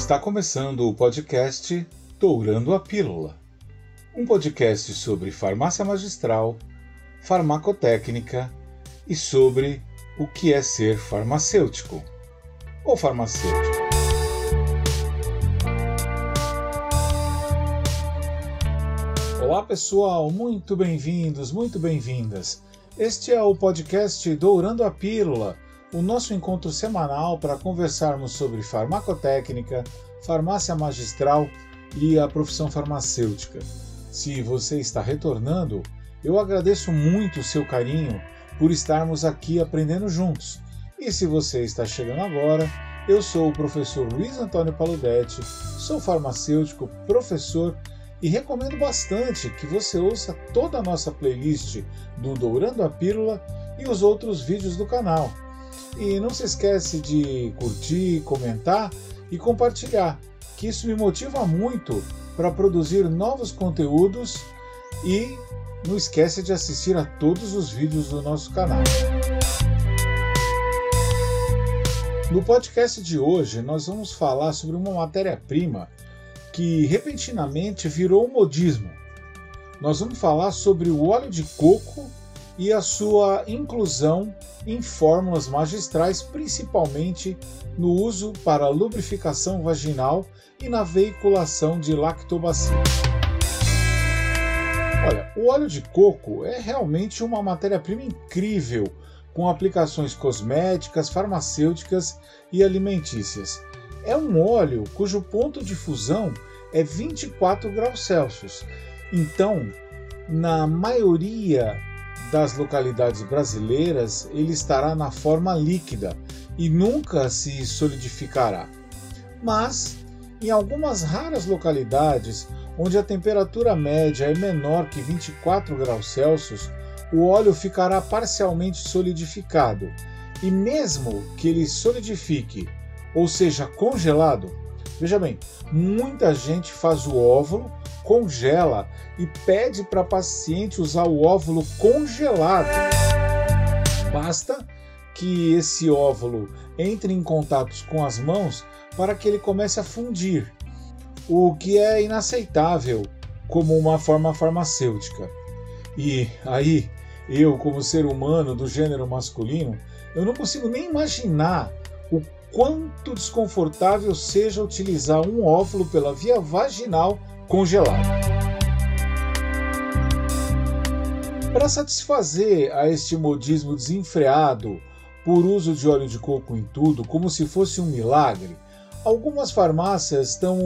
Está começando o podcast Dourando a Pílula, um podcast sobre farmácia magistral, farmacotécnica e sobre o que é ser farmacêutico ou farmacêutico. Olá pessoal, muito bem-vindos, muito bem-vindas. Este é o podcast Dourando a Pílula, o nosso encontro semanal para conversarmos sobre farmacotécnica, farmácia magistral e a profissão farmacêutica. Se você está retornando, eu agradeço muito o seu carinho por estarmos aqui aprendendo juntos. E se você está chegando agora, eu sou o professor Luiz Antônio Paludetti, sou farmacêutico, professor e recomendo bastante que você ouça toda a nossa playlist do Dourando a Pílula e os outros vídeos do canal. E não se esquece de curtir, comentar e compartilhar, que isso me motiva muito para produzir novos conteúdos e não esquece de assistir a todos os vídeos do nosso canal. No podcast de hoje nós vamos falar sobre uma matéria-prima que repentinamente virou um modismo. Nós vamos falar sobre o óleo de coco e a sua inclusão em fórmulas magistrais, principalmente no uso para lubrificação vaginal e na veiculação de lactobacilos. Olha, o óleo de coco é realmente uma matéria-prima incrível, com aplicações cosméticas, farmacêuticas e alimentícias. É um óleo cujo ponto de fusão é 24 graus Celsius. Então, na maioria das localidades brasileiras, ele estará na forma líquida e nunca se solidificará. Mas, em algumas raras localidades, onde a temperatura média é menor que 24 graus Celsius, o óleo ficará parcialmente solidificado. E mesmo que ele solidifique, ou seja, congelado, veja bem, muita gente faz o óvulo, congela e pede para a paciente usar o óvulo congelado. Basta que esse óvulo entre em contato com as mãos para que ele comece a fundir, o que é inaceitável como uma forma farmacêutica. E aí, eu como ser humano do gênero masculino, eu não consigo nem imaginar o quanto desconfortável seja utilizar um óvulo pela via vaginal congelado. Para satisfazer a este modismo desenfreado por uso de óleo de coco em tudo, como se fosse um milagre, algumas farmácias estão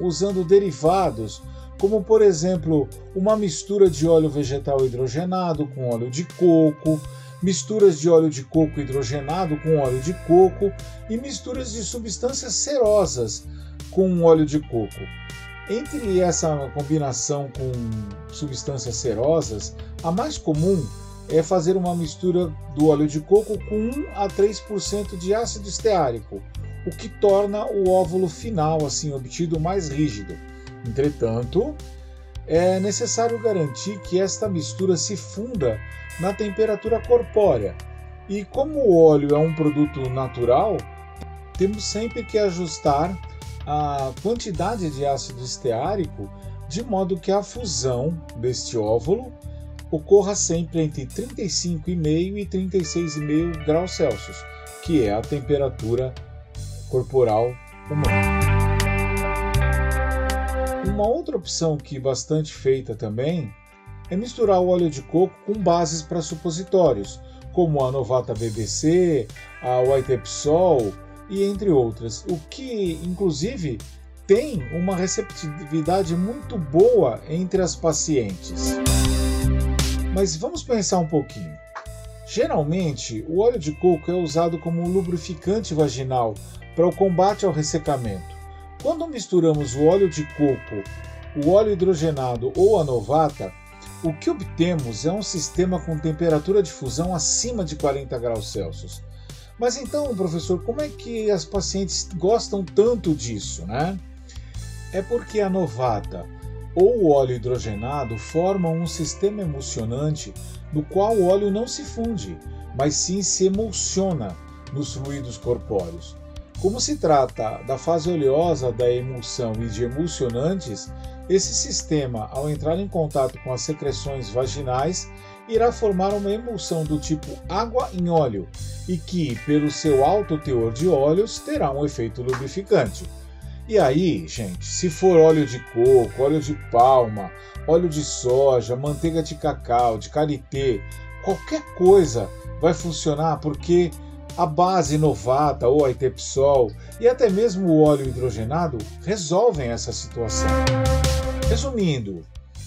usando derivados, como por exemplo uma mistura de óleo vegetal hidrogenado com óleo de coco, misturas de óleo de coco hidrogenado com óleo de coco e misturas de substâncias cerosas com óleo de coco. Entre essa combinação com substâncias cerosas, a mais comum é fazer uma mistura do óleo de coco com 1 a 3% de ácido esteárico, o que torna o óvulo final assim obtido mais rígido. Entretanto, é necessário garantir que esta mistura se funda na temperatura corpórea. E como o óleo é um produto natural, temos sempre que ajustar a quantidade de ácido esteárico de modo que a fusão deste óvulo ocorra sempre entre 35,5 e 36,5 graus Celsius, que é a temperatura corporal humana. Uma outra opção que é bastante feita também é misturar o óleo de coco com bases para supositórios, como a Novata BBC, a White Epsol e entre outras, o que inclusive tem uma receptividade muito boa entre as pacientes. Mas vamos pensar um pouquinho. Geralmente, o óleo de coco é usado como um lubrificante vaginal para o combate ao ressecamento. Quando misturamos o óleo de coco, o óleo hidrogenado ou a Novata, o que obtemos é um sistema com temperatura de fusão acima de 40 graus Celsius. Mas então, professor, como é que as pacientes gostam tanto disso, né? É porque a Novata ou o óleo hidrogenado formam um sistema emulsionante no qual o óleo não se funde, mas sim se emulsiona nos fluidos corpóreos. Como se trata da fase oleosa da emulsão e de emulsionantes, esse sistema, ao entrar em contato com as secreções vaginais, irá formar uma emulsão do tipo água em óleo e que, pelo seu alto teor de óleos, terá um efeito lubrificante. E aí, gente, se for óleo de coco, óleo de palma, óleo de soja, manteiga de cacau, de karité, qualquer coisa vai funcionar porque a base Novata ou a Itepsol e até mesmo o óleo hidrogenado resolvem essa situação. Resumindo,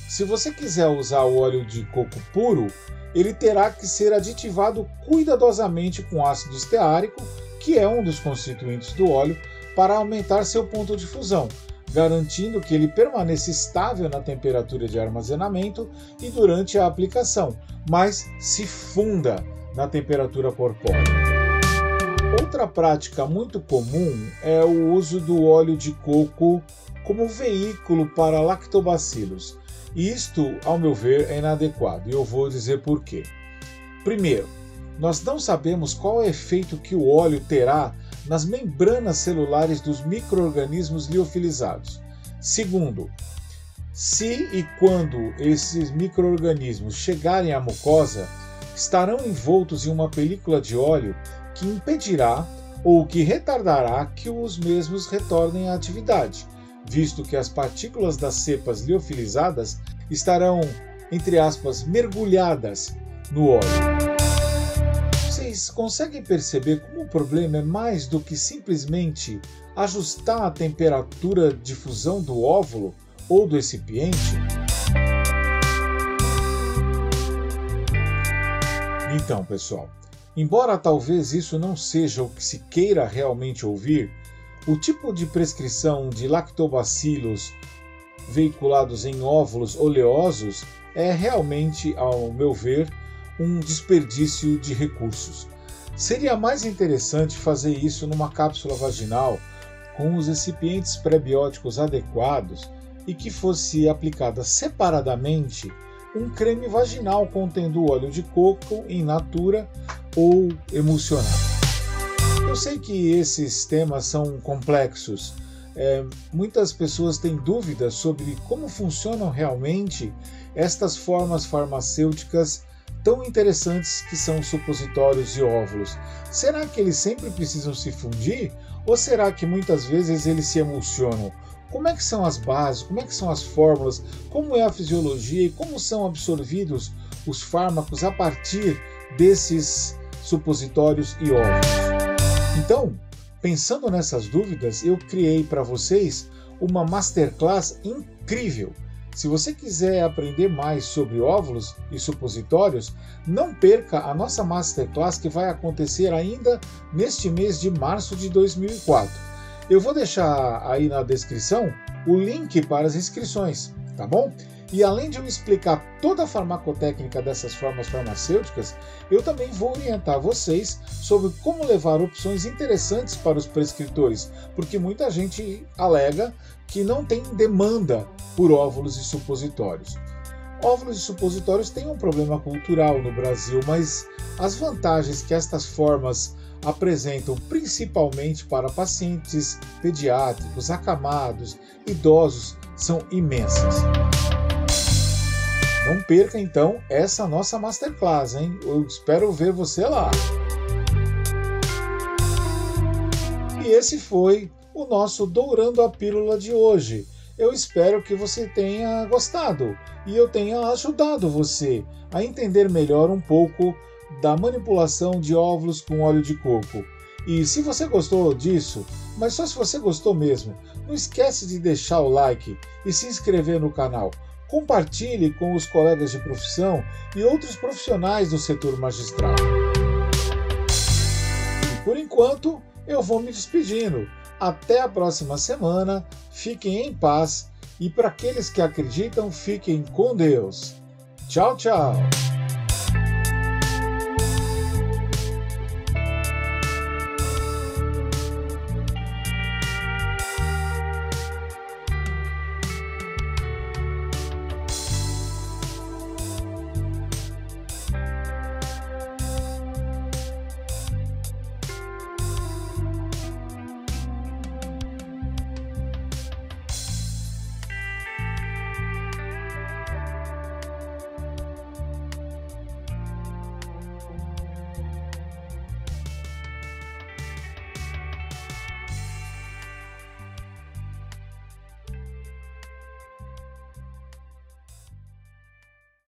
se você quiser usar o óleo de coco puro, ele terá que ser aditivado cuidadosamente com ácido esteárico, que é um dos constituintes do óleo, para aumentar seu ponto de fusão, garantindo que ele permaneça estável na temperatura de armazenamento e durante a aplicação, mas se funda na temperatura corpórea. Outra prática muito comum é o uso do óleo de coco como veículo para lactobacilos. Isto, ao meu ver, é inadequado e eu vou dizer por quê. Primeiro, nós não sabemos qual é o efeito que o óleo terá nas membranas celulares dos micro-organismos liofilizados. Segundo, se e quando esses micro-organismos chegarem à mucosa, estarão envoltos em uma película de óleo que impedirá ou que retardará que os mesmos retornem à atividade, visto que as partículas das cepas liofilizadas estarão, entre aspas, mergulhadas no óleo. Vocês conseguem perceber como o problema é mais do que simplesmente ajustar a temperatura de fusão do óvulo ou do recipiente? Então, pessoal, embora talvez isso não seja o que se queira realmente ouvir, o tipo de prescrição de lactobacilos veiculados em óvulos oleosos é realmente, ao meu ver, um desperdício de recursos. Seria mais interessante fazer isso numa cápsula vaginal com os recipientes prebióticos adequados e que fosse aplicada separadamente um creme vaginal contendo óleo de coco in natura ou emulsionado. Eu sei que esses temas são complexos. Muitas pessoas têm dúvidas sobre como funcionam realmente estas formas farmacêuticas tão interessantes que são supositórios e óvulos. Será que eles sempre precisam se fundir? Ou será que muitas vezes eles se emulsionam? Como é que são as bases? Como é que são as fórmulas? Como é a fisiologia e como são absorvidos os fármacos a partir desses supositórios e óvulos? Então, pensando nessas dúvidas, eu criei para vocês uma masterclass incrível. Se você quiser aprender mais sobre óvulos e supositórios, não perca a nossa masterclass que vai acontecer ainda neste mês de março de 2004. Eu vou deixar aí na descrição o link para as inscrições, tá bom? E além de eu explicar toda a farmacotécnica dessas formas farmacêuticas, eu também vou orientar vocês sobre como levar opções interessantes para os prescritores, porque muita gente alega que não tem demanda por óvulos e supositórios. Óvulos e supositórios têm um problema cultural no Brasil, mas as vantagens que estas formas apresentam principalmente para pacientes pediátricos, acamados, idosos, são imensas. Não perca então essa nossa masterclass, hein? Eu espero ver você lá. E esse foi o nosso Dourando a Pílula de hoje. Eu espero que você tenha gostado e eu tenha ajudado você a entender melhor um pouco da manipulação de óvulos com óleo de coco. E se você gostou disso, mas só se você gostou mesmo, não esquece de deixar o like e se inscrever no canal. Compartilhe com os colegas de profissão e outros profissionais do setor magistral. E por enquanto, eu vou me despedindo. Até a próxima semana, fiquem em paz e para aqueles que acreditam, fiquem com Deus. Tchau, tchau!